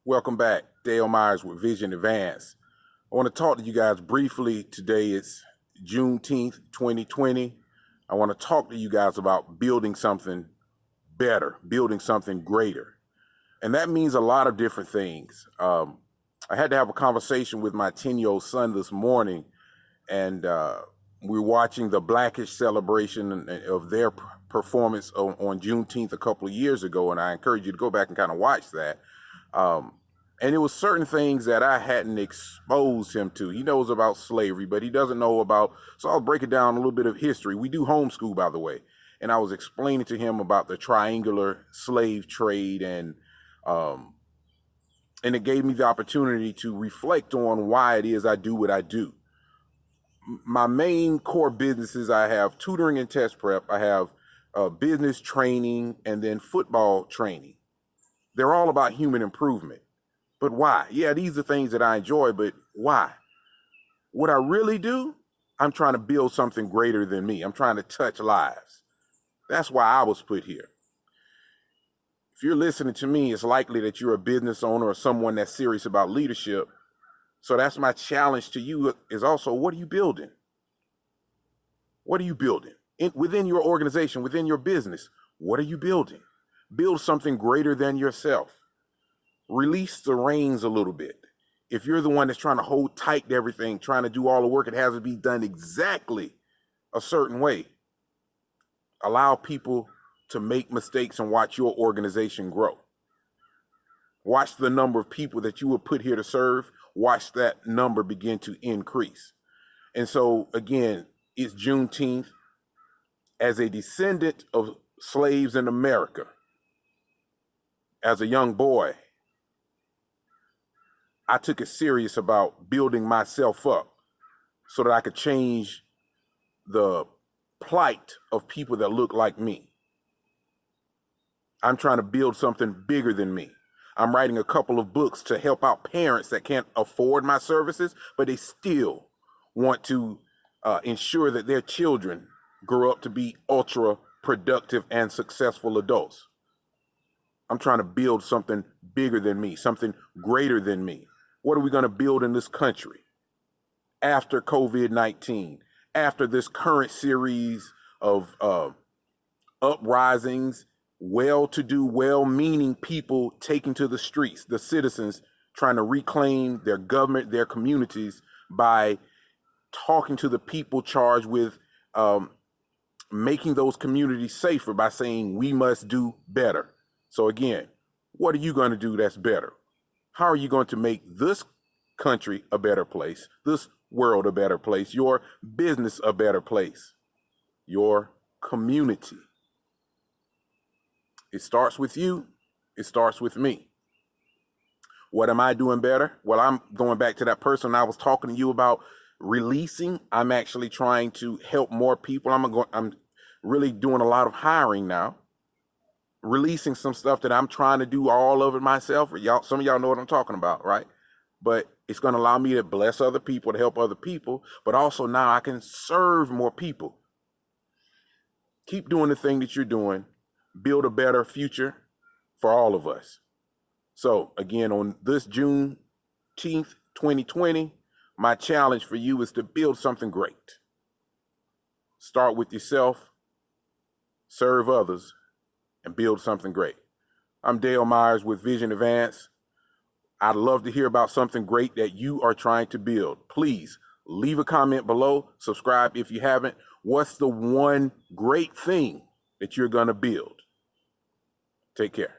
Welcome back. Dale Myers with Vision Advance. I want to talk to you guys briefly. Today is Juneteenth 2020. I want to talk to you guys about building something better, building something greater. And that means a lot of different things. I had to have a conversation with my 10-year-old son this morning, and we were watching the Blackish celebration of their performance on Juneteenth a couple of years ago, and I encourage you to go back and kind of watch that. And it was certain things that I hadn't exposed him to. He knows about slavery, but he doesn't know about, so I'll break it down a little bit of history. We do homeschool, by the way. And I was explaining to him about the triangular slave trade, and it gave me the opportunity to reflect on why it is I do what I do. My main core businesses, I have tutoring and test prep. I have business training, and then football training. They're all about human improvement. But why? Yeah, these are things that I enjoy, but why? What I really do, I'm trying to build something greater than me. I'm trying to touch lives. That's why I was put here. If you're listening to me, it's likely that you're a business owner or someone that's serious about leadership. So that's my challenge to you, is also, what are you building? What are you building? Within your organization, within your business, what are you building? Build something greater than yourself. Release the reins a little bit. If you're the one that's trying to hold tight to everything, trying to do all the work, it has to be done exactly a certain way. Allow people to make mistakes and watch your organization grow. Watch the number of people that you were put here to serve. Watch that number begin to increase. And so, again, it's Juneteenth. As a descendant of slaves in America, as a young boy, I took it serious about building myself up so that I could change the plight of people that look like me. I'm trying to build something bigger than me. I'm writing a couple of books to help out parents that can't afford my services, but they still want to ensure that their children grow up to be ultra productive and successful adults. I'm trying to build something bigger than me, something greater than me. What are we going to build in this country after COVID-19, after this current series of uprisings, well-to-do, well-meaning people taking to the streets, the citizens trying to reclaim their government, their communities, by talking to the people charged with making those communities safer, by saying we must do better. So again, what are you going to do that's better? How are you going to make this country a better place, this world a better place, your business a better place, your community? It starts with you. It starts with me. What am I doing better? Well, I'm going back to that person I was talking to you about releasing. I'm actually trying to help more people. I'm really doing a lot of hiring now, releasing some stuff that I'm trying to do all of it myself. Some of y'all know what I'm talking about, right? But it's going to allow me to bless other people, to help other people, but also now I can serve more people. Keep doing the thing that you're doing. Build a better future for all of us. So again, on this Juneteenth 2020, my challenge for you is to build something great. Start with yourself, serve others, and build something great. I'm Dale Myers with Vision Advance. I'd love to hear about something great that you are trying to build. Please leave a comment below, subscribe if you haven't. What's the one great thing that you're going to build? Take care.